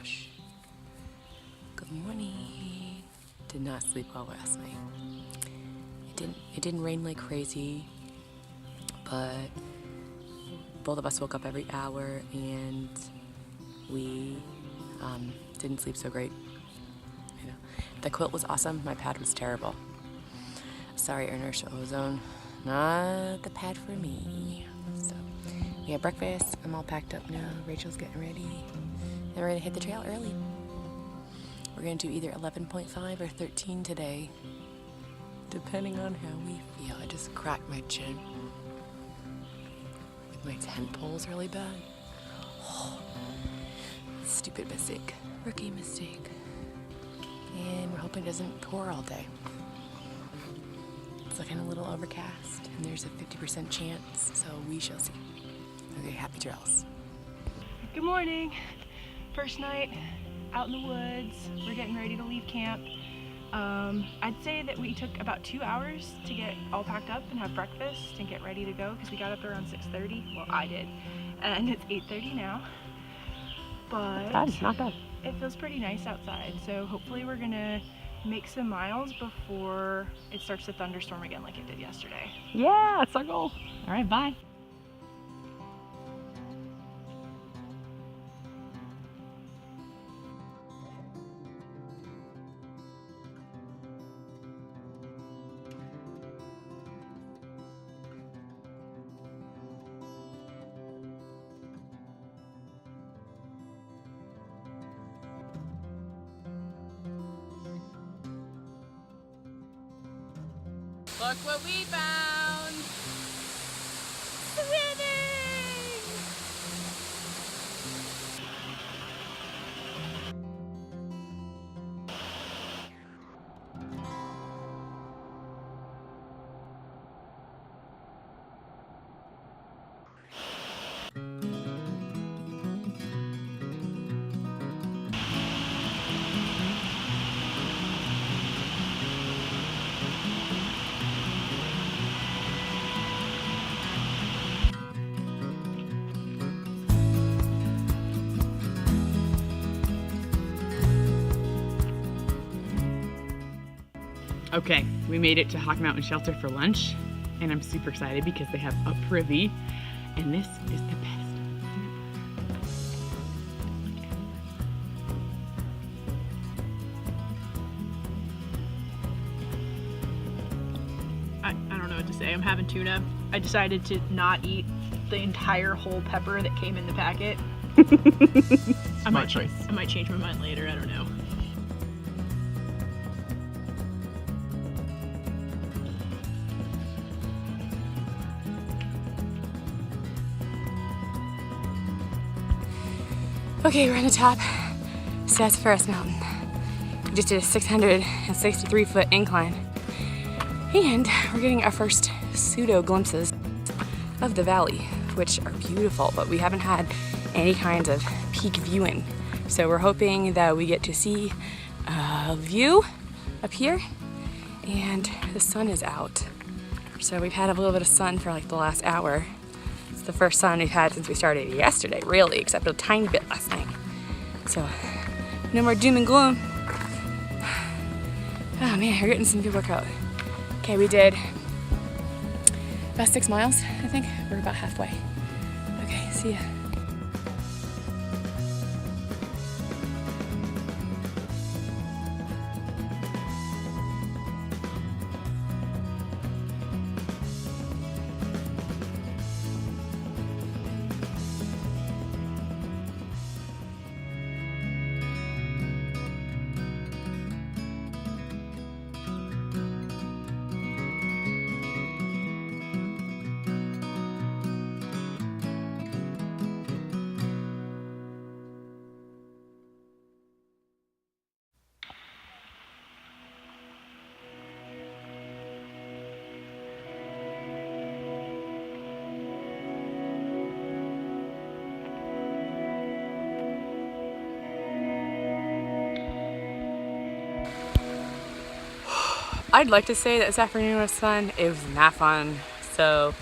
gosh. Good morning. Did not sleep well last night. It didn't rain like crazy, but both of us woke up every hour and we didn't sleep so great. You know, the quilt was awesome. My pad was terrible. Sorry, inertial ozone. Not the pad for me. So we had breakfast. I'm all packed up now. Rachel's getting ready. And we're gonna hit the trail early. We're gonna do either 11.5 or 13 today, depending on how we feel. I just cracked my chin. My tent pole's really bad. Oh, stupid mistake. Rookie mistake. And we're hoping it doesn't pour all day. It's looking a little overcast, and there's a 50% chance, so we shall see. Okay, happy trails. Good morning. First night out in the woods. We're getting ready to leave camp. I'd say that we took about 2 hours to get all packed up and have breakfast and get ready to go because we got up around 6:30. Well, I did. And it's 8:30 now. But Not bad. It feels pretty nice outside. So hopefully we're gonna make some miles before it starts to thunderstorm again like it did yesterday. Yeah, that's our goal. All right, bye. Look what we found! Swimming! Okay, we made it to Hawk Mountain Shelter for lunch, and I'm super excited because they have a privy, and this is the best. I don't know what to say. I'm having tuna. I decided to not eat the entire whole pepper that came in the packet. Smart choice. I might change my mind later. I don't know. Okay, we're on the top. So that's First Mountain. We just did a 663-foot incline. And we're getting our first pseudo glimpses of the valley, which are beautiful, but we haven't had any kinds of peak viewing. So we're hoping that we get to see a view up here, and the sun is out. So we've had a little bit of sun for like the last hour. It's the first sun we've had since we started yesterday, really, except a tiny bit last night. So no more doom and gloom. Oh man, we're getting some good workout. Okay, we did about 6 miles, I think. We're about halfway. Okay, see ya. I'd like to say that this afternoon was fun. It was not fun. So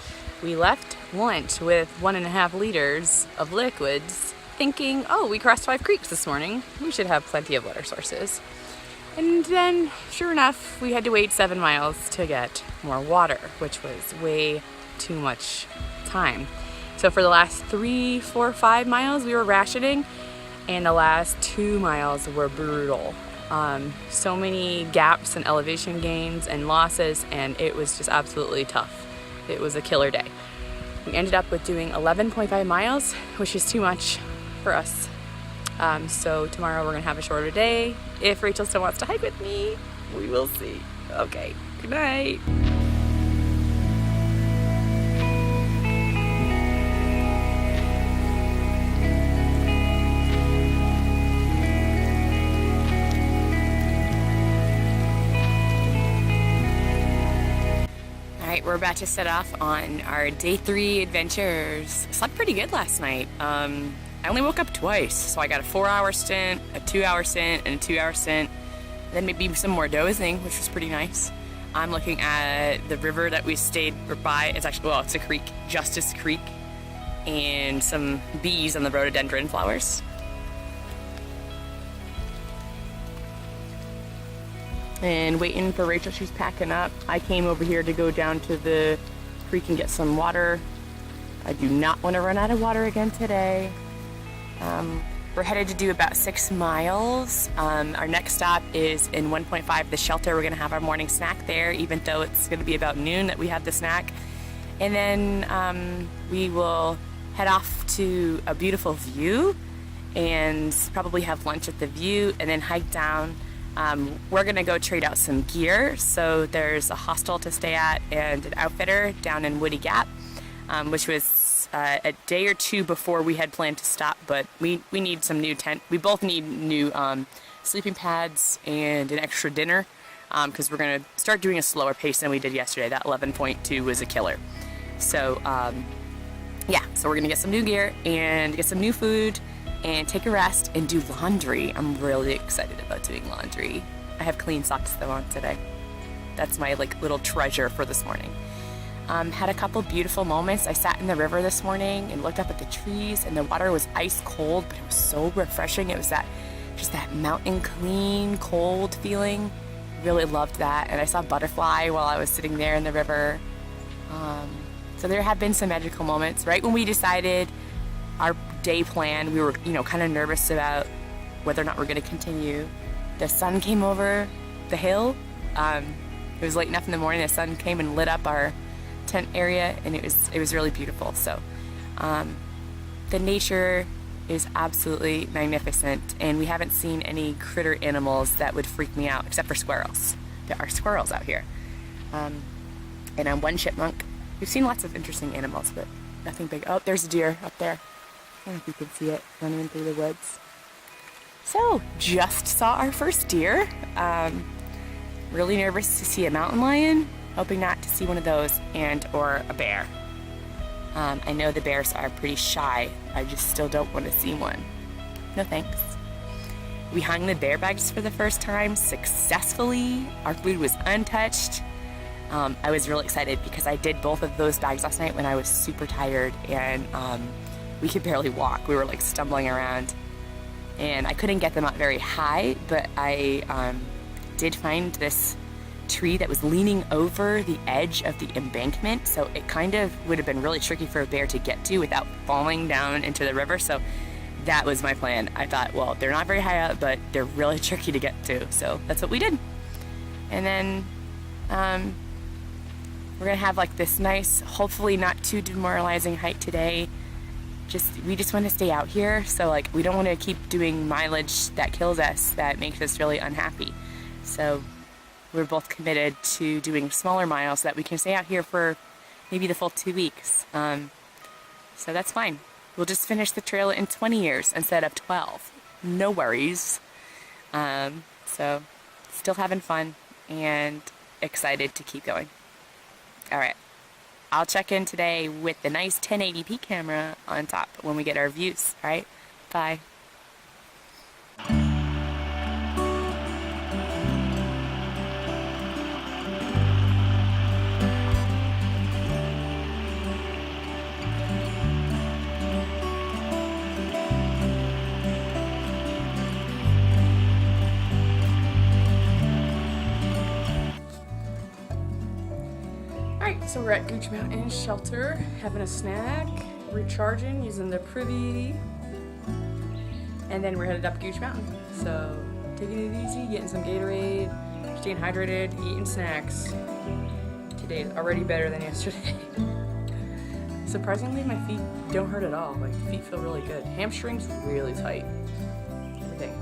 we left lunch with 1.5 liters of liquids thinking, oh, we crossed 5 creeks this morning. We should have plenty of water sources. And then, sure enough, we had to wait 7 miles to get more water, which was way too much time. So for the last 3, 4, 5 miles, we were rationing, and the last 2 miles were brutal. So many gaps and elevation gains and losses, and it was just absolutely tough. It was a killer day. We ended up with doing 11.5 miles, which is too much for us. So tomorrow we're gonna have a shorter day. If Rachel still wants to hike with me, we will see. Okay, good night. Alright, we're about to set off on our day 3 adventures. I slept pretty good last night. I only woke up twice, so I got a 4-hour stint, a 2-hour stint, and a 2-hour stint. And then maybe some more dozing, which was pretty nice. I'm looking at the river that we stayed by. It's actually, well, it's a creek, Justice Creek, and some bees on the rhododendron flowers. And waiting for Rachel, she's packing up. I came over here to go down to the creek and get some water. I do not want to run out of water again today. We're headed to do about 6 miles. Our next stop is in 1.5, the shelter. We're gonna have our morning snack there, even though it's gonna be about noon that we have the snack. And then we will head off to a beautiful view and probably have lunch at the view and then hike down. We're gonna go trade out some gear. So there's a hostel to stay at and an outfitter down in Woody Gap, which was a day or 2 before we had planned to stop, but we need some new tent. We both need new sleeping pads and an extra dinner because we're gonna start doing a slower pace than we did yesterday. That 11.2 was a killer. So yeah, so we're gonna get some new gear and get some new food and take a rest and do laundry. I'm really excited about doing laundry. I have clean socks though on today. That's my like little treasure for this morning. Had a couple beautiful moments. I sat in the river this morning and looked up at the trees, and the water was ice cold, but it was so refreshing. It was just that mountain clean, cold feeling. Really loved that. And I saw a butterfly while I was sitting there in the river. So there have been some magical moments. Right when we decided our day plan, we were, kind of nervous about whether or not we're going to continue. The sun came over the hill. It was late enough in the morning. The sun came and lit up our tent area, and it was really beautiful. So the nature is absolutely magnificent, and we haven't seen any critter animals that would freak me out except for squirrels. There are squirrels out here, and I'm one chipmunk. We've seen lots of interesting animals, but nothing big. Oh, there's a deer up there. I don't know if you can see it running through the woods. So just saw our first deer. Really nervous to see a mountain lion. Hoping not to see one of those or a bear. I know the bears are pretty shy. I just still don't want to see one. No thanks. We hung the bear bags for the first time successfully. Our food was untouched. I was really excited because I did both of those bags last night when I was super tired and we could barely walk. We were like stumbling around. And I couldn't get them up very high, but I did find this tree that was leaning over the edge of the embankment, so it kind of would have been really tricky for a bear to get to without falling down into the river. So that was my plan. I thought, well, they're not very high up, but they're really tricky to get to, so that's what we did. And then we're gonna have like this nice, hopefully not too demoralizing hike today. We just want to stay out here, so like we don't want to keep doing mileage that kills us, that makes us really unhappy. So we're both committed to doing smaller miles so that we can stay out here for maybe the full 2 weeks. So that's fine. We'll just finish the trail in 20 years instead of 12. No worries. So still having fun and excited to keep going. All right. I'll check in today with the nice 1080p camera on top when we get our views. All right. Bye. So we're at Gooch Mountain Shelter, having a snack, recharging, using the privy, and then we're headed up Gooch Mountain. So taking it easy, getting some Gatorade, staying hydrated, eating snacks. Today is already better than yesterday. Surprisingly, my feet don't hurt at all. Like, feet feel really good. Hamstrings really tight. Everything,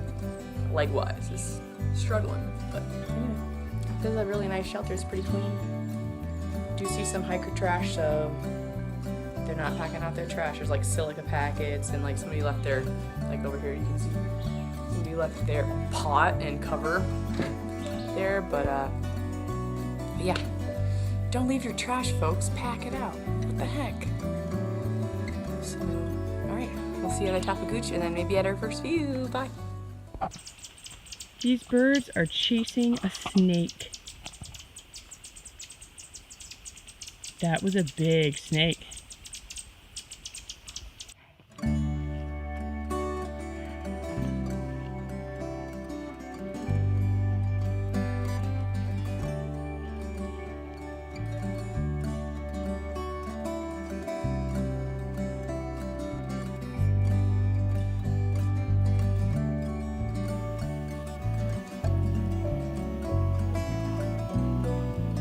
leg-wise, is struggling. But anyway, this is a really nice shelter. It's pretty clean. Do see some hiker trash, so they're not packing out their trash. There's like silica packets and like somebody left their, like over here you can see, somebody left their pot and cover there. But yeah, don't leave your trash, folks. Pack it out. What the heck? So, all right, we'll see you at the top of Gooch and then maybe at our first view. Bye. These birds are chasing a snake. That was a big snake.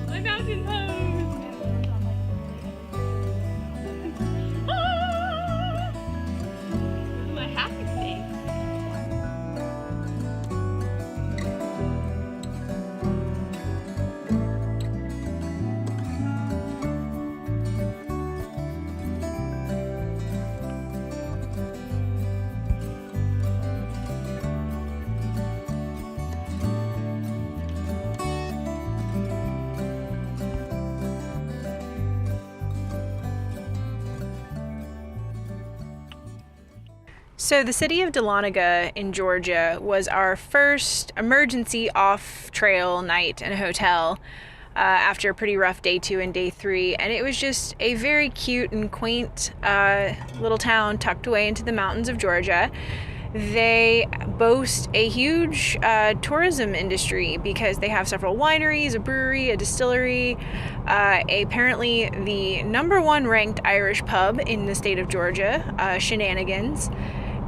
My mountain pose! My happy state. So the city of Dahlonega in Georgia was our first emergency off-trail night in a hotel after a pretty rough day 2 and day 3, and it was just a very cute and quaint little town tucked away into the mountains of Georgia. They boast a huge tourism industry because they have several wineries, a brewery, a distillery, apparently the #1 ranked Irish pub in the state of Georgia, Shenanigans.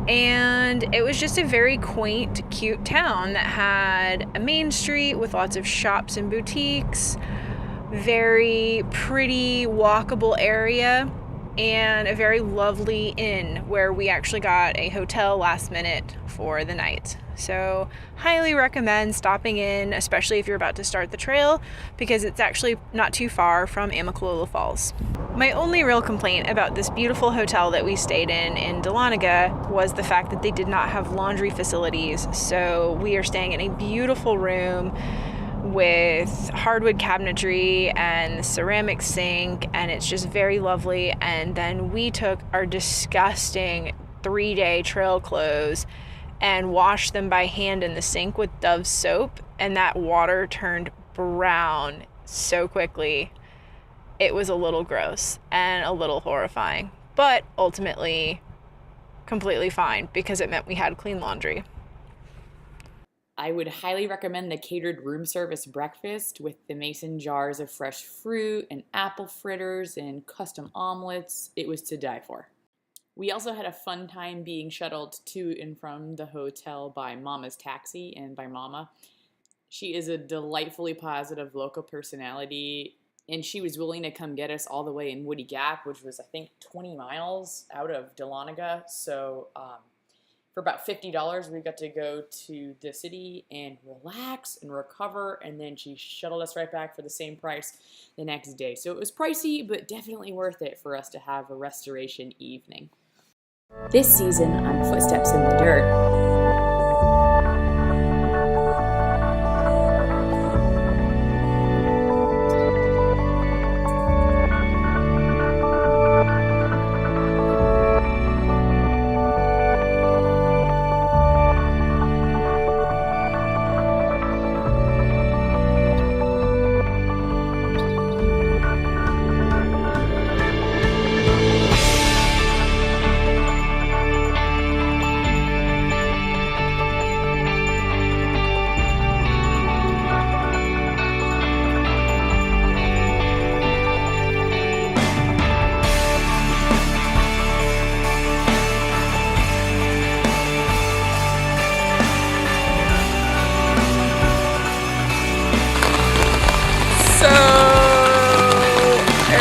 And it was just a very quaint, cute town that had a main street with lots of shops and boutiques, very pretty, walkable area, and a very lovely inn where we actually got a hotel last minute for the night. So highly recommend stopping in, especially if you're about to start the trail, because it's actually not too far from Amicalola Falls. My only real complaint about this beautiful hotel that we stayed in Dahlonega was the fact that they did not have laundry facilities. So we are staying in a beautiful room with hardwood cabinetry and ceramic sink, and it's just very lovely. And then we took our disgusting 3-day trail clothes and washed them by hand in the sink with Dove soap, and that water turned brown so quickly. It was a little gross and a little horrifying, but ultimately completely fine because it meant we had clean laundry. I would highly recommend the catered room service breakfast with the mason jars of fresh fruit and apple fritters and custom omelets. It was to die for. We also had a fun time being shuttled to and from the hotel by Mama's Taxi, and by Mama, she is a delightfully positive local personality, and she was willing to come get us all the way in Woody Gap, which was, I think, 20 miles out of Dahlonega. So for about $50, we got to go to the city and relax and recover, and then she shuttled us right back for the same price the next day. So it was pricey, but definitely worth it for us to have a restoration evening. This season on Footsteps in the Dirt,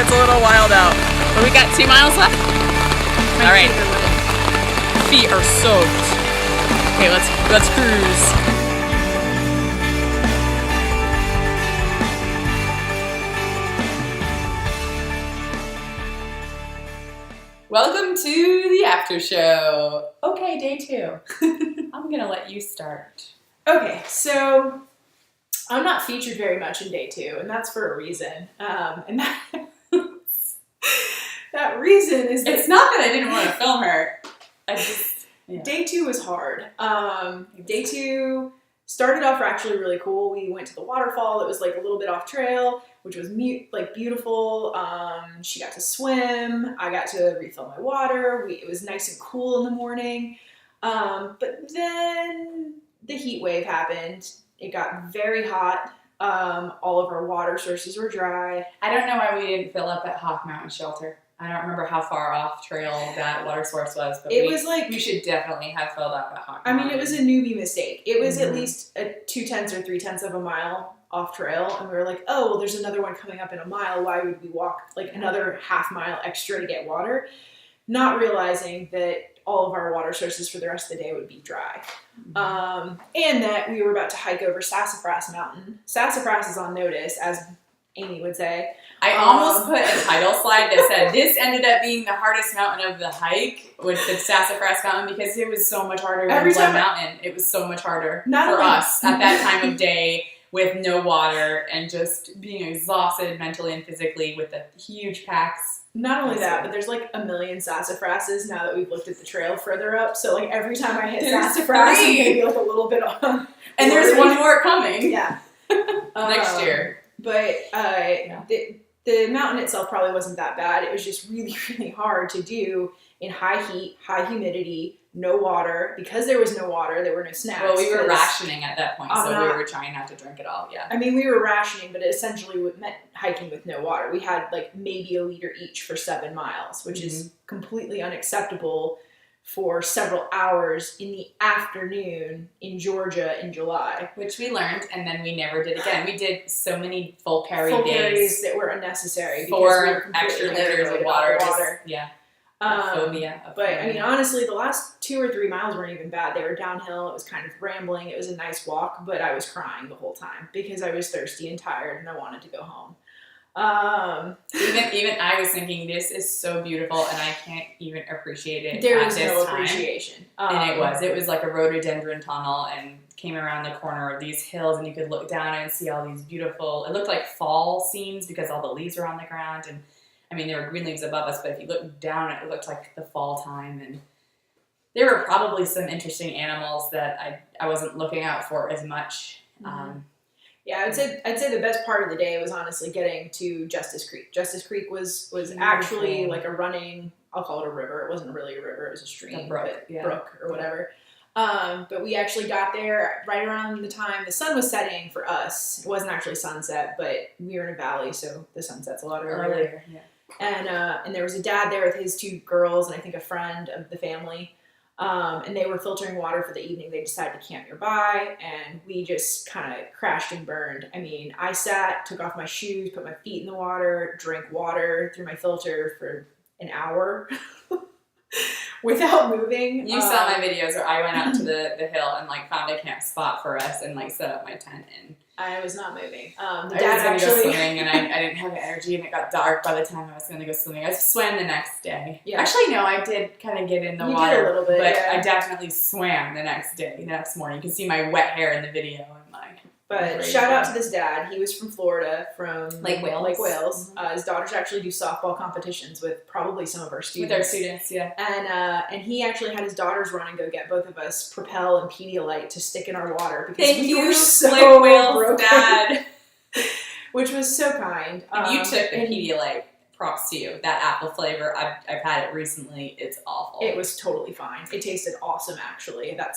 It's a little wild out. But we got 2 miles left. All right. Feet are soaked. Okay, let's cruise. Welcome to the after show. Okay, day 2. I'm gonna let you start. Okay, so I'm not featured very much in day 2, and that's for a reason. And that reason is that It's not that I didn't want to film her. I just day 2 was hard. Day 2 started off actually really cool. We went to the waterfall. It was like a little bit off trail, which was beautiful. She got to swim. I got to refill my water. It was nice and cool in the morning. But then the heat wave happened. It got very hot. All of our water sources were dry. I don't know why we didn't fill up at Hawk Mountain Shelter. I don't remember how far off trail that water source was, but we should definitely have filled up at Hawk Mountain. I mean, it was a newbie mistake. It was at least a 2/10 or 3/10 of a mile off trail, and we were like, oh, well, there's another one coming up in a mile. Why would we walk like another half mile extra to get water? Not realizing that all of our water sources for the rest of the day would be dry. And that we were about to hike over Sassafras Mountain. Sassafras is on notice, as Aimee would say. I almost put a title slide that said, this ended up being the hardest mountain of the hike with the Sassafras Mountain because it was so much harder than Glen Mountain. It was so much harder for us at that time of day with no water and just being exhausted mentally and physically with the huge packs. Not only that, but there's like a million sassafrasses now that we've looked at the trail further up. So like every time I hit sassafras, I'm going to be like a little bit on. And there's one more coming. Yeah. Next year. But the mountain itself probably wasn't that bad. It was just really, really hard to do in high heat, high humidity, no water. Because there was no water, there were no snacks. Well, we were rationing at that point, so we were trying not to drink it all, yeah. I mean, we were rationing, but it essentially meant hiking with no water. We had like maybe a liter each for 7 miles, which is completely unacceptable for several hours in the afternoon in Georgia in July. Which we learned, and then we never did again. We did so many full carry days that were unnecessary. 4 extra liters of water. Phobia. But I mean, honestly, the last 2 or 3 miles weren't even bad. They were downhill. It was kind of rambling. It was a nice walk, but I was crying the whole time because I was thirsty and tired and I wanted to go home. Even I was thinking, this is so beautiful and I can't even appreciate it. There was no appreciation. And it was like a rhododendron tunnel and came around the corner of these hills and you could look down and see all these beautiful, it looked like fall scenes because all the leaves were on the ground, and I mean there were green leaves above us, but if you looked down it looked like the fall time, and there were probably some interesting animals that I wasn't looking out for as much. Yeah, I'd say the best part of the day was honestly getting to Justice Creek. Justice Creek was actually like a running, I'll call it a river. It wasn't really a river, it was a stream, brook or whatever. But we actually got there right around the time the sun was setting for us. It wasn't actually sunset, but we were in a valley, so the sun sets a lot earlier. Yeah. And there was a dad there with his 2 girls and I think a friend of the family. And they were filtering water for the evening. They decided to camp nearby, and we just kind of crashed and burned. I mean, I sat, took off my shoes, put my feet in the water, drank water through my filter for an hour without moving. You saw my videos where I went out to the hill and like found a camp spot for us and like set up my tent, and I was not moving. I was going to go swimming, and I didn't have energy, and it got dark by the time I was going to go swimming. I swam the next day. Yeah. Actually, no, I did kind of get in the water. Did a little bit, but I definitely swam the next morning. You can see my wet hair in the video. But shout out to this dad. He was from Florida, from Lake Wales. His daughters actually do softball competitions with probably some of our students. With our students, yeah. And he actually had his daughters run and go get both of us Propel and Pedialyte to stick in our water because we were so Lake Wales broken. Dad. Which was so kind. You took the Pedialyte. Props to you. That apple flavor, I've had it recently. It's awful. It was totally fine. It tasted awesome, actually. I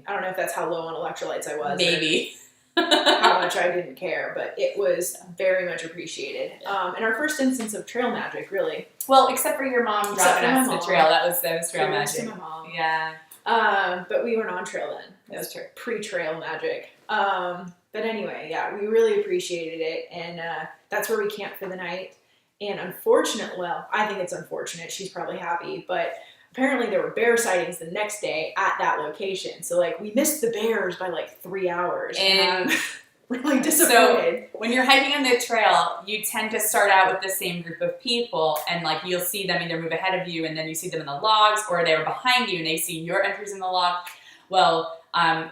don't know if that's how low on electrolytes I was. Maybe. How much I didn't care, but it was very much appreciated. And our first instance of trail magic, really. Well, except for your mom dropping us the trail. That was trail magic. To my mom. Yeah. But we weren't on trail then. That was true. Pre-trail magic. But anyway, yeah, we really appreciated it, and that's where we camped for the night. And I think it's unfortunate. She's probably happy, but apparently there were bear sightings the next day at that location. So like we missed the bears by like 3 hours, and I'm really disappointed. So when you're hiking on the trail, you tend to start out with the same group of people, and like you'll see them either move ahead of you and then you see them in the logs, or they're behind you and they see your entries in the log. Well,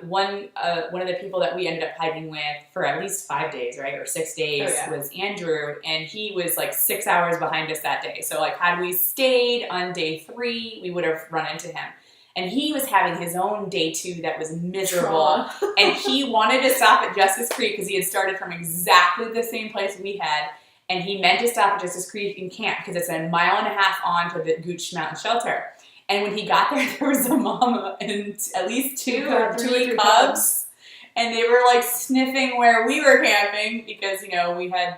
one of the people that we ended up hiking with for at least 5 days, right, or 6 days, was Andrew, and he was like 6 hours behind us that day. So like had we stayed on day 3, we would have run into him. And he was having his own day 2 that was miserable, and he wanted to stop at Justice Creek because he had started from exactly the same place we had, and he meant to stop at Justice Creek and camp because it's a 1.5 miles on to the Gooch Mountain Shelter. And when he got there was a mama and at least 2 or 3 cubs, and they were like sniffing where we were camping because, you know, we had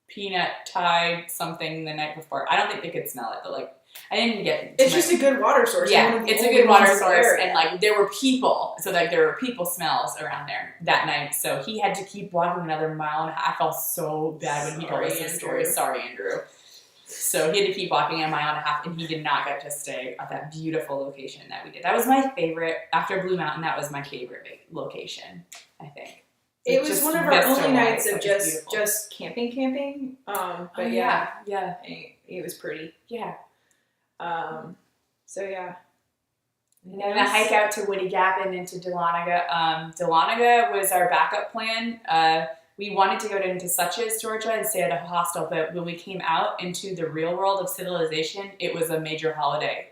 peanut tied something the night before. I don't think they could smell it, but like I didn't get. It's just a good water source. Yeah, it's a good water source, and like there were people, so like there were people smells around there that night. So he had to keep walking another 1.5 miles. I felt so bad when he told us this story. Sorry, Andrew. So he had to keep walking 1.5 miles, and he did not get to stay at that beautiful location that we did. That was my favorite. After Blue Mountain, that was my favorite location, I think. It was one of our only nights of just camping. But yeah, it was pretty. Yeah. So yeah. And then a hike out to Woody Gap and into Dahlonega. Dahlonega was our backup plan. We wanted to go into Suches, Georgia, and stay at a hostel, but when we came out into the real world of civilization, it was a major holiday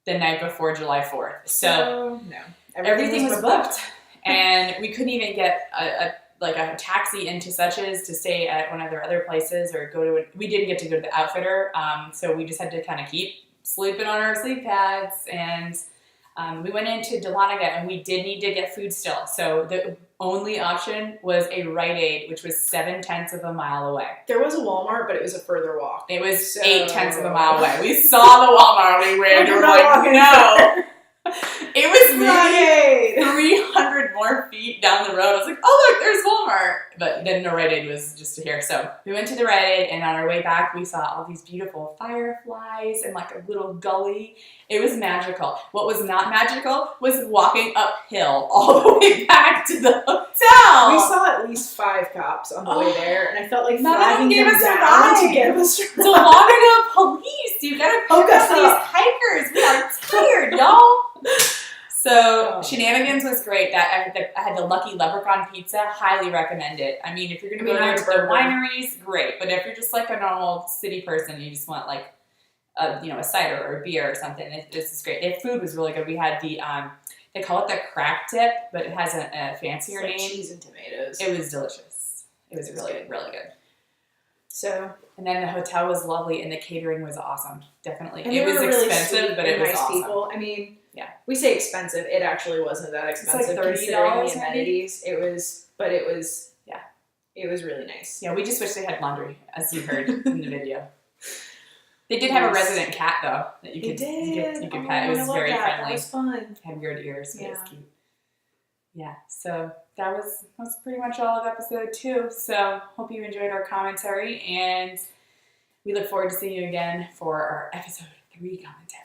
the night before July 4th. So no, everything was booked. And we couldn't even get a taxi into Suches to stay at one of their other places, or we didn't get to go to the outfitter. So we just had to kind of keep sleeping on our sleep pads, and we went into Dahlonega, and we did need to get food still. So the only option was a Rite Aid, which was 0.7 miles away. There was a Walmart, but it was a further walk. It was 0.8 miles away. We saw the Walmart, we ran, we were like, no. It was maybe 300 more feet down the road. I was like, oh, look, there's Walmart. But then the Rite Aid was just here. So we went to the Rite Aid, and on our way back, we saw all these beautiful fireflies and like a little gully. It was magical. What was not magical was walking uphill all the way back to the hotel. We saw at least 5 cops on the way there, and I felt like none flagging of them gave us down a ride. to give us a ride. Dahlonega police, you gotta pick up these hikers. We are tired, y'all. So Shenanigans was great. That I had the Lucky Leprechaun pizza. Highly recommend it. I mean, if you're gonna go down to the wineries, great. But if you're just like a normal city person, you just want like a cider or a beer or something, this is great. The food was really good. We had the they call it the crack dip, but it has a fancier name. Cheese and tomatoes. It was delicious. It was really good. So, and then the hotel was lovely, and the catering was awesome. Definitely, and it was really expensive, but it was nice awesome. People. I mean, yeah, we say expensive. It actually wasn't that expensive like considering the $30 amenities. It was really nice. Yeah, we just wish they had laundry, as you heard in the video. They did have a resident cat though that you could pet. It was very friendly. That was fun. Had weird ears, but it was cute. Yeah, so that was pretty much all of episode 2. So hope you enjoyed our commentary, and we look forward to seeing you again for our episode 3 commentary.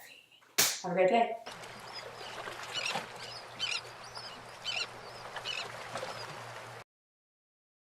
Have a great day.